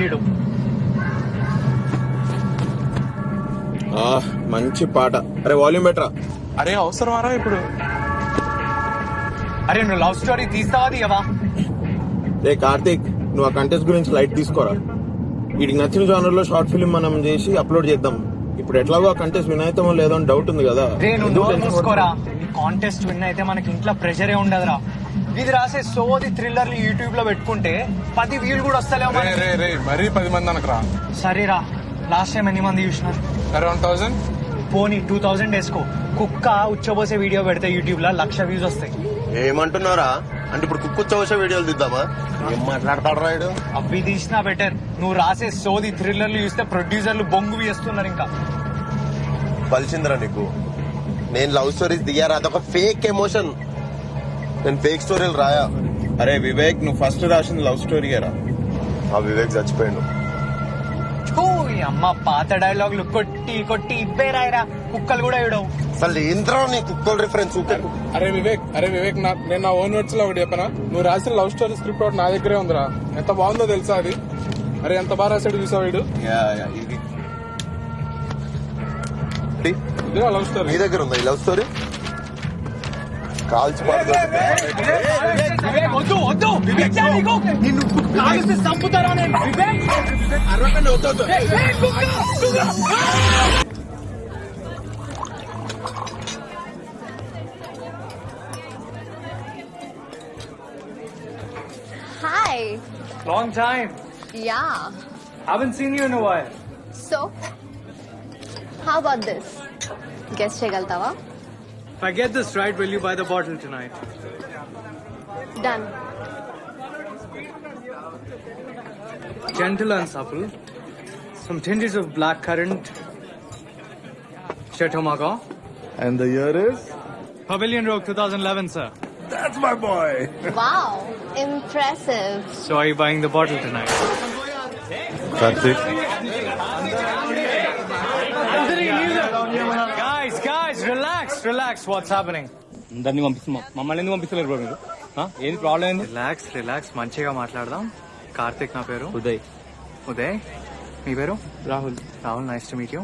ఈడు మంచి పాట. అరే వాల్యూమ్ బెటరా. అరే అవసరమారా ఇప్పుడు? అరే నువ్వు లవ్ స్టోరీ తీస్తావా తీయవా? రే కార్తీక్, నువ్వు ఆ కంటెస్ట్ గురించి లైట్ తీసుకోరా. వీడికి నచ్చిన జానర్ లో షార్ట్ ఫిల్మ్ మనం చేసి అప్లోడ్ చేద్దాం. ఇప్పుడు ఎట్లాగో ఆ కంటెస్ట్ విన్ అవుతామో లేదో అని డౌట్ ఉంది కదా. రే నువ్వు నోరు మూసుకోరా. కాంటెస్ట్ విన్ అయితే మనకి ఇంట్లో ప్రెషరే ఉండదురా. ఇది రాసే సోది థ్రిల్లర్లు యూట్యూబ్ లో పెట్టుకుంటే 10 వ్యూలు కూడా వస్తలేవు. మరీ 10 మంది అనకరా. సరేరా, లాస్ట్ టైం ఎన్ని మంది చూసినారు? సరే 1000. పోనీ 2000 వేసుకో. కుక్క ఉచ్చబోసే వీడియో పెడితే యూట్యూబ్ లో 1,00,000 వ్యూస్ వస్తాయి. ఏమంటున్నారా? అంటే ఇప్పుడు కుక్కుచ్చవసే వీడియోలు తీద్దామా? ఏం మాట్లాడతాడు రాయుడు? అవి తీసినా బెటర్. నువ్వు రాసే సోది థ్రిల్లర్లు చూస్తే ప్రొడ్యూసర్లు బొంగు వేస్తున్నారు. ఇంకా పలిచిందిరా నీకు. నేను లవ్ స్టోరీస్ దిగారా, అదొక ఫేక్ ఎమోషన్. నేను ఫేక్ స్టోరీలు రాయా. అరే వివేక్, నువ్వు ఫస్ట్ రాసింది లవ్ స్టోరీయేరా. ఆ వివేక్ చచ్చిపోయాడు. అమ్మ పాత డైలాగులు కొట్టి కొట్టి ఇవ్వే రాయరా. కుక్కలు కూడా ఇవ్వడం. అసలు ఏంద్రా నీ కుక్కల రిఫరెన్స్? అరే వివేక్ నేను నా ఓన్ వర్డ్స్ లో ఒకటి చెప్పనా? నువ్వు రాసిన లవ్ స్టోరీ స్క్రిప్ట్ ఒకటి నా దగ్గరే ఉందిరా. ఎంత బాగుందో తెలుసా అది? అరే ఎంత బాగా రాశాడు చూసావు వీడు. ఇదే లవ్ స్టోరీ. నీ దగ్గర ఉందా ఈ లవ్ స్టోరీ? కాల్చి చంపుతారా? Hi. Long time. Yeah. Haven't seen you in a while. So, how about this? Guess chegaltava? If I get this right, will you buy the bottle tonight? Done. Gentle and supple. Some tinges of black currant. Chetomago. And the year is? Pavilion Rogue 2011, sir. That's my boy. Wow. Impressive. So are you buying the bottle tonight? Karthik, Guys, relax. What's happening? అందరినీ పంపిస్తున్నాం. మమ్మల్ని ఎందుకు పంపిస్తలేరు bro మీరు? ఏంది problem ఏంది? Relax. మంచిగా మాట్లాడదాం. కార్తిక్ నా పేరు. ఉదయ్. మీ పేరు? Rahul. Nice to meet you.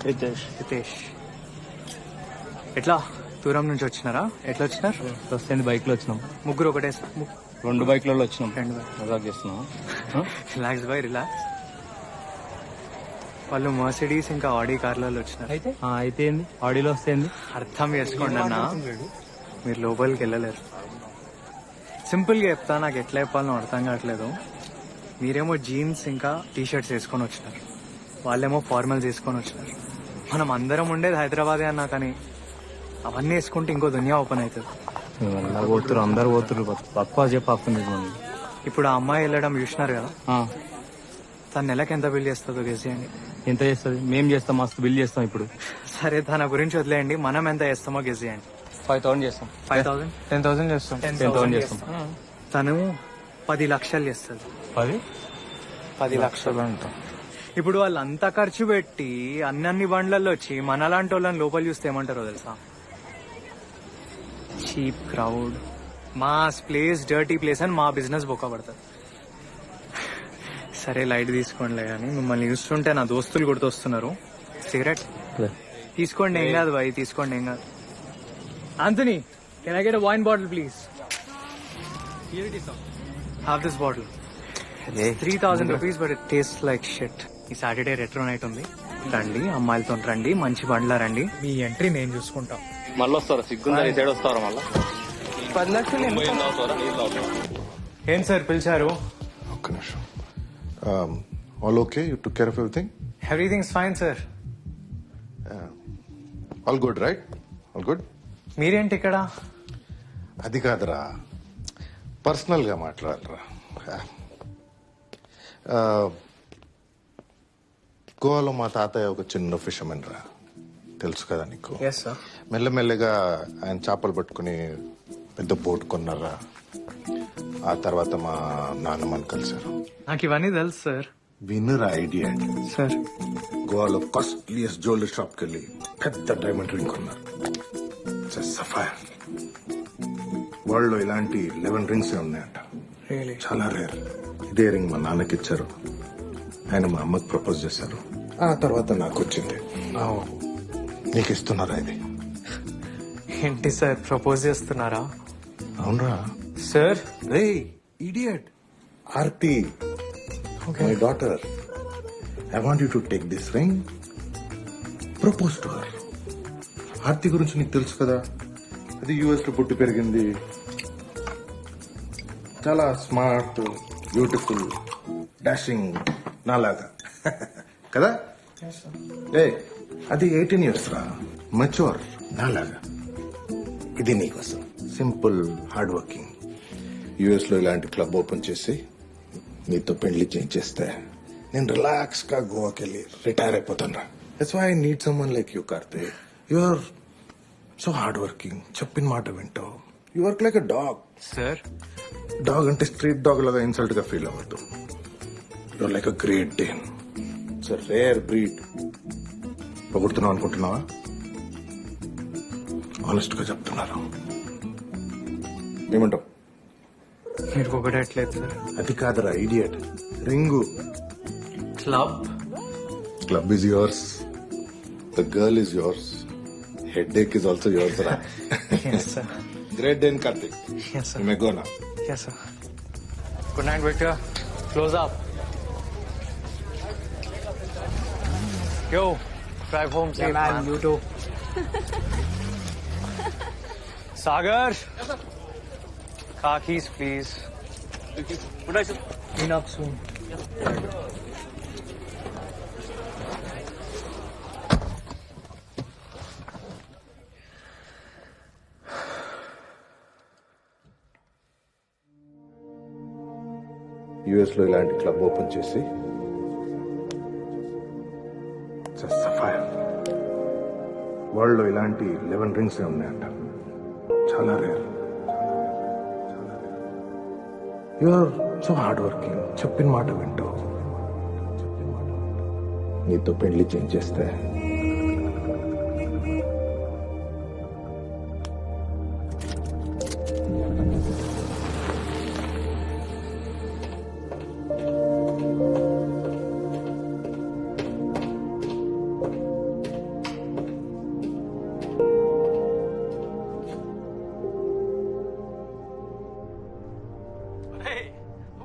Ritesh. ఎట్లా దూరం నుంచి వచ్చినారా? ఎట్లా వచ్చినారు? వస్తుంది బైక్ లో వచ్చినాం. ముగ్గురు ఒకటే. 2 బైక్లలో వచ్చినాం. 2 బైక్. మజాక్ చేస్తున్నాం. రిలాక్స్. వాళ్ళు మర్సిడీస్ ఇంకా ఆడీ కార్లలో వచ్చినారు. అయితే ఏంది? ఆడిలో వస్తే ఏంది? అర్థం చేసుకోండి అన్న, మీరు లోపలికి వెళ్ళలేరు. సింపుల్ గా చెప్తా, నాకు ఎట్లా చెప్పాలో అర్థం కావట్లేదు. మీరేమో జీన్స్ ఇంకా టీ షర్ట్స్ వేసుకొని వచ్చినారు, వాళ్ళేమో ఫార్మల్స్ వేసుకొని వచ్చినారు. మనం అందరం ఉండేది హైదరాబాదే అన్నా, కానీ అవన్నీ వేసుకుంటే ఇంకో దునియా ఓపెన్ అవుతుంది. అందరు పోతురు పక్కా చెప్పి. ఇప్పుడు ఆ అమ్మాయి వెళ్ళడం చూసినారు కదా, తన నెలకి ఎంత బిల్ చేస్తుందో గెస్ చేయండి. ఎంత చేస్తుంది? మేం చేస్తాం, మస్తు బిల్ చేస్తాం. ఇప్పుడు సరే తన గురించి వదిలేయండి, మనం ఎంత చేస్తామో గెస్ చేయండి. 5,000 చేస్తాం. 5,000? 10,000 చేస్తాం. 10,000 చేస్తాం. తను 10 లక్షలు చేస్తుంది. 10 లక్షలు అంట. ఇప్పుడు వాళ్ళు అంత ఖర్చు పెట్టి అన్ని బండ్లలో వచ్చి మనలాంటి వాళ్ళని లోపల చూస్తే ఏమంటారో తెలుసా? Cheap crowd, mass place, dirty place అని మా బిజినెస్ బొక్క పడుతుంది. సరే లైట్ తీసుకోండి, కానీ మిమ్మల్ని చూస్తుంటే నా దోస్తులు గుర్తొస్తున్నారు. సిగరెట్ తీసుకోండి, ఏం కాదు బాయ్, తీసుకోండి, ఏం కాదు. Anthony, can I get a wine bottle please? Have this bottle. 3,000 rupees, but it tastes like shit. ఈ సాటర్డే రెట్రో నైట్ ఉంది, రండి, అమ్మాయిలతో రండి, మంచి బండ్లా రండి. మీ ఎంట్రీ నేను చూసుకుంటాం. మళ్ళీ వస్తారా? సిగ్గుందా? ఈ సైడ్ వస్తారా మళ్ళీ? 10 లక్షలు ఏం సార్ పిలిచారు? ఒక్క నిమిషం. All okay? You took care of everything? Everything's fine sir. All good right? All good. మీరేంటి ఇక్కడ? అది కాదురా, పర్సనల్ గా మాట్లాడరా. గోవాలో మా తాతయ్య ఒక చిన్న ఫిషర్మెన్ రా, తెలుసు కదా నీకు? మెల్లమెల్లగా ఆయన చేపలు పట్టుకుని పెద్ద బోట్ కొన్నారా. ఆ తర్వాత మా నాన్నమ్మని కలిశారు. నాకు ఇవన్నీ తెలుసు సార్. Winner idea sir. గోవాలో కాస్ట్లీయెస్ట్ జ్యువెలరీ షాప్ కి వెళ్ళి పెద్ద డైమండ్ రింగ్ కొన్నారు. సఫైర్. వరల్డ్ లో ఇలాంటి 11 రింగ్స్ ఉన్నాయంట. చాలా రేర్. ఇదే రింగ్ మా నాన్నకి ఇచ్చారు. ఆయన మా అమ్మకి ప్రపోజ్ చేశారు. ఆ తర్వాత నాకు వచ్చింది. నీకు ఇస్తున్నారా ఇది? ఏంటి సార్ ప్రపోజ్ చేస్తున్నారా? అవునరా. Sir ray idiot, Aarti, my daughter, I want you to take this ring, propose to her. Aarti గురించి నీకు తెలుసు కదా, అది యుఎస్ లో పుట్టి పెరిగింది, చాలా స్మార్ట్, బ్యూటిఫుల్, డాషింగ్, నాలాగా కదా. ఏ అది 18 years రా, మెచ్యూర్, నాలాగా. ఇది నీకోసం, సింపుల్, హార్డ్ వర్కింగ్. యుఎస్ లో ఇలాంటి క్లబ్ ఓపెన్ చేసి నీతో పెళ్లి చేస్తే నేను రిలాక్స్ గా గోవాకి వెళ్ళి రిటైర్ అయిపోతాను రా. That's why I need someone like you Karthik. You are so hard working, చెప్పిన మాట వింటావు. You work like a dog. Sir dog అంటే స్ట్రీట్ డాగ్ లాగా ఇన్సల్ట్ గా ఫీల్ అవ్వద్దు. You are like a great Dane. It's a rare breed. పొగుడుతున్నావు అనుకుంటున్నావా? Honest గా చెప్తున్నారు. ఏమంటావు? మీరు పొగడట్లేదు సార్. అది కాదురా idiot. Ring. Club club is yours, the girl is yours, headache is also yours రా. Yes sir. Great Dane Karthik. Yes sir. మెగోనా. Yes sir. Good night Victor. Close up. Yo, drive home safe, man. You too. Sagar. Car keys, please. Good night, sir. Clean up soon. US లో ఇలాంటి club open చేసి world లో ఇలాంటి 11 rings ఉన్నాయంట. చాలా rare. You are so hard working, చెప్పిన మాట వింటావు. నీతో పెళ్లి చేస్తే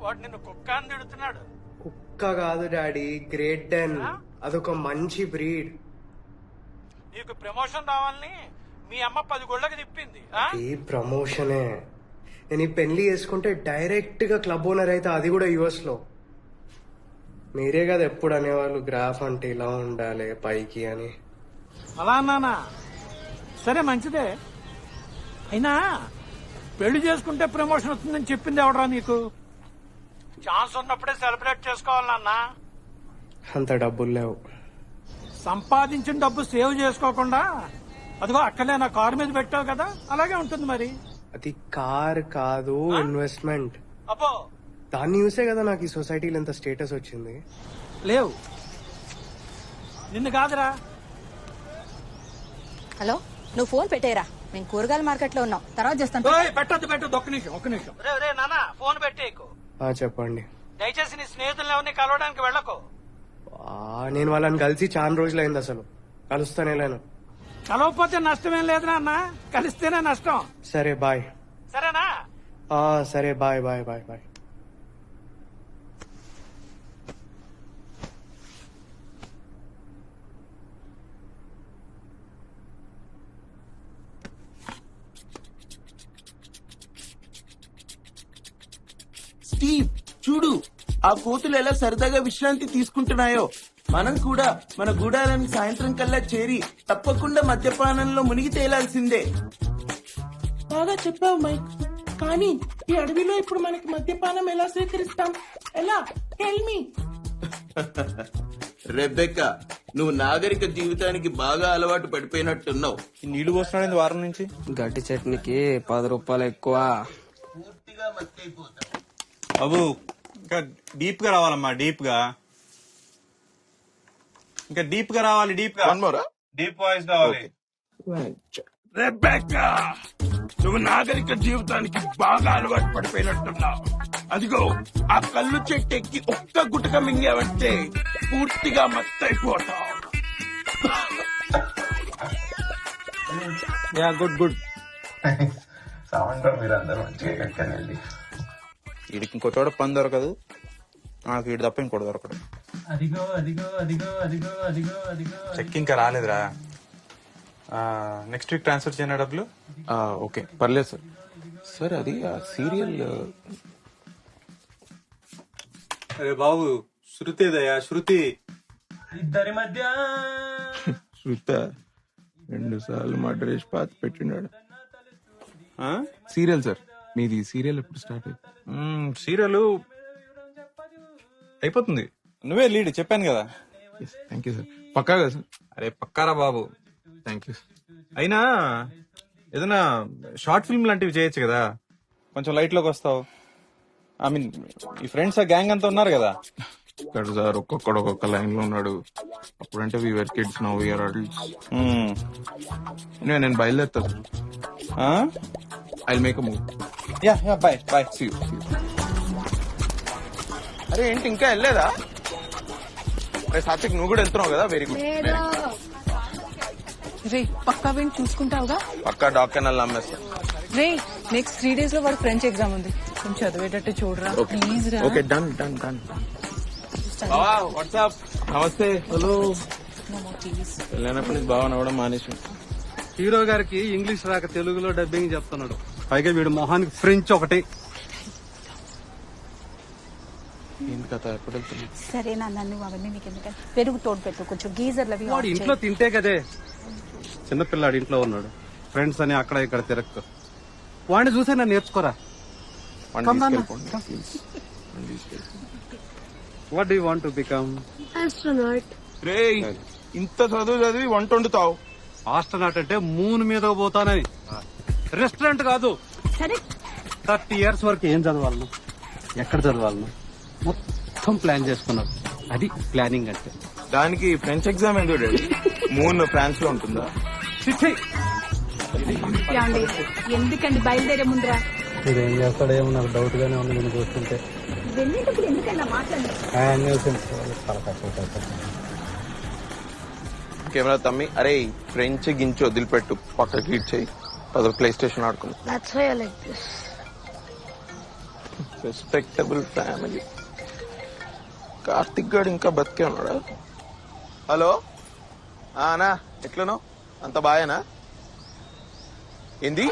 వాడు నిన్ను కుక్క అని తిడుతున్నాడు. కుక్క కాదు డాడీ, గ్రేట్ డెన్. అదొక మంచి బ్రీడ్. నీకు ప్రమోషన్ రావాలని మీ అమ్మ 10 గుళ్ళకి తిప్పింది. ఆ? ఈ ప్రమోషనే. నేను ఈ పెళ్లి చేసుకుంటే డైరెక్ట్ గా క్లబ్ ఓనర్ అయితే, అది కూడా యుఎస్ లో. మీరే కదా ఎప్పుడు అనేవాళ్ళు గ్రాఫ్ అంటే ఇలా ఉండాలి పైకి అని. అలా అన్నానా? సరే మంచిదే. అయినా పెళ్లి చేసుకుంటే ప్రమోషన్ వస్తుందని చెప్పింది ఎవడరా నీకు? ఛాన్స్ ఉన్నప్పుడే సెలబ్రేట్ చేసుకోవాలి నాన్న. అంత డబ్బులు లేవు. సంపాదించిన డబ్బు సేవ్ చేసుకోకుండా అదిగో అక్కడే నా కారు మీద పెట్టావు కదా, అలాగే ఉంటుంది మరి. అది కార్ కాదు, ఇన్వెస్ట్మెంట్. అబ్బో దాన్ని చూసే కదా నాకు ఈ సొసైటీలో ఎంత స్టేటస్ వచ్చింది. లేవు, నిన్ను కాదురా. హలో, నువ్వు ఫోన్ పెట్టేరా, మేము కూరగాయల మార్కెట్ లో ఉన్నాం, తర్వాత చేస్తాను. పెట్టద్దు ఒక్క నిమిషం. రే నాన్న ఫోన్ పెట్టేకు. చెప్పండి. దయచేసి నీ స్నేహితులను ఎవరిని కలవడానికి వెళ్ళకు. నేను వాళ్ళని కలిసి చాలా రోజులైంది, అసలు కలుస్తానే లేను. కలవకపోతే నష్టమేం లేదు నాన్న, కలిస్తేనే నష్టం. సరే బాయ్. సరేనా? సరే bye bye bye bye. Steve చూడు, ఆ కోతులు ఎలా సరదాగా విశ్రాంతి తీసుకుంటున్నాయో. మనం కూడా మన గూడాలను సాయంత్రం కల్లా చేరి తప్పకుండా మద్యపానంలో మునిగి తేలాల్సిందే. బాగా చెప్పావు మైక్, కానీ ఈ అడవిలో ఇప్పుడు మనకి మద్యపానం ఎలా స్వీకరిస్తాం? ఎలా? Tell me. రెబెక్కా, నువ్వు నాగరిక జీవితానికి బాగా అలవాటు పడిపోయినట్టున్నావు. నీళ్లు పోస్తున్నాడు వారం నుంచి. గట్టి చట్నీకి 10 రూపాయలు ఎక్కువ. పూర్తిగా మత్తి అయిపోతావు. బాబు ఇంకా డీప్ గా రావాలమ్మా, డీప్ గా, ఇంకా డీప్ గా రావాలి, డీప్ గా, డీప్ వాయిస్ కావాలి. రెబెక్కా, నువ్వు నాగరిక జీవితానికి బాగా అలవాటు పడిపోయినట్టున్నావు. అదిగో ఆ కళ్ళు చెట్టు ఎక్కి ఒక్క గుటక మింగావంటే పూర్తిగా మత్తైపోతావు. Yeah good good. వీడికి ఇంకో చోట పని దొరకదు, నాకు వీడి తప్ప ఇంకోటి దొరకదు. చెక్ ఇంకా రాలేదురా. నెక్స్ట్ వీక్ ట్రాన్స్ఫర్ చేయనా డబ్బులు? ఓకే పర్లేదు సార్. సార్ అది ఆ సీరియల్ అరే బాబు శృతిదయా శృతి. ఇద్దరి మధ్య శృత 2 సార్లు మా డ్రెస్ పాత పెట్టినాడు. సీరియల్ సార్, మీది సీరియల్ ఎప్పుడు స్టార్ట్ అయింది? సీరియల్ అయిపోతుంది. నువ్వే లీడ్ చెప్పాను కదా. Thank you sir. పక్కా కదా సార్? అరే పక్కారా బాబు. Thank you. అయినా ఏదైనా షార్ట్ ఫిల్మ్ లాంటివి చేయొచ్చు కదా, కొంచెం లైట్ లోకి వస్తావు. ఐ మీన్ ఈ ఫ్రెండ్స్ ఆ గ్యాంగ్ అంతా ఉన్నారు కదా. ఇక్కడ సార్ ఒక్కొక్కడు ఒక్కొక్క లైన్ లో ఉన్నాడు. అప్పుడంటే we are kids, now we are adults. నేను బయలుదేరుతా sir. I make move. Yeah yeah bye bye. See you. అరే ఏంటి ఇంకా వెళ్ళలేదా? అరే సాత్విక్ నువ్వు కూడా వెళ్తున్నావు కదా, వెరీ గుడ్. రే పక్కా వీడిని చూసుకుంటావుగా? పక్కా డాక్టర్ అమ్మేస్తా. రే నెక్స్ట్ 3 days లో వాడు ఫ్రెంచ్ ఎగ్జామ్ ఉంది, కొంచెం చదివేటట్టు చూడరా ప్లీజ్ రా. Okay done done done. WhatsApp. నమస్తే. హలో. వెళ్ళినప్పటి నుంచి బాగా నవ్వడం మానేసి. హీరో గారికి ఇంగ్లీష్ రాక తెలుగులో డబ్బింగ్ చెప్తున్నాడు, పైగా వీడు మొహానికి ఫ్రెంచ్ ఒకటి. ఏంటి కథ, ఎప్పుడు వెళ్తున్నా? సరేనా నన్ను అవన్నీ నీకు ఎందుకంటే పెరుగు తోడు పెట్టు, కొంచెం గీజర్లు అవి వాడు ఇంట్లో తింటే కదే. చిన్నపిల్లాడు ఇంట్లో ఉన్నాడు, ఫ్రెండ్స్ అని అక్కడ ఇక్కడ తిరక్కు. వాడిని చూసే నన్ను నేర్చుకోరా. What do you want to become? Astronaut. రే ఇంత చదువు చదివి వంట వండుతావు. ఆస్ట్రోనాట్ అంటే మూన్ మీద పోతానని, రెస్టారెంట్ కాదు. సరే 30 years వరకు ఏం చదవాలను, ఎక్కడ చదవాలను మొత్తం ప్లాన్ చేసుకున్నాడు. అది ప్లానింగ్ అంటే. దానికి ఫ్రెంచ్ ఎగ్జామ్ ఎందుకు డాడీ? మూన్ ఫ్రాన్స్ లో ఉంటుందా? చిచ్చి, ఎందుకండి బయలుదేరే ముందరా ఏం చేస్తాడేమో నాకు డౌట్ గానే ఉంది నేను చూస్తుంటే. వెళ్ళేటప్పుడు ఎందుకన్నా మాట్లాడి కెమెరా తమ్మి. అరే ఫ్రెంచ్ గించి వదిలిపెట్టు, పక్కకి ఇట్ చేయి. పదో ప్లే స్టేషన్ ఆడుకుందాం. That's why I like this. Respectable family. Karthik గారు ఇంకా బతికే ఉన్నాడా? హలో అన్నా, ఎట్లనో అంత బాయేనా? ఏంది?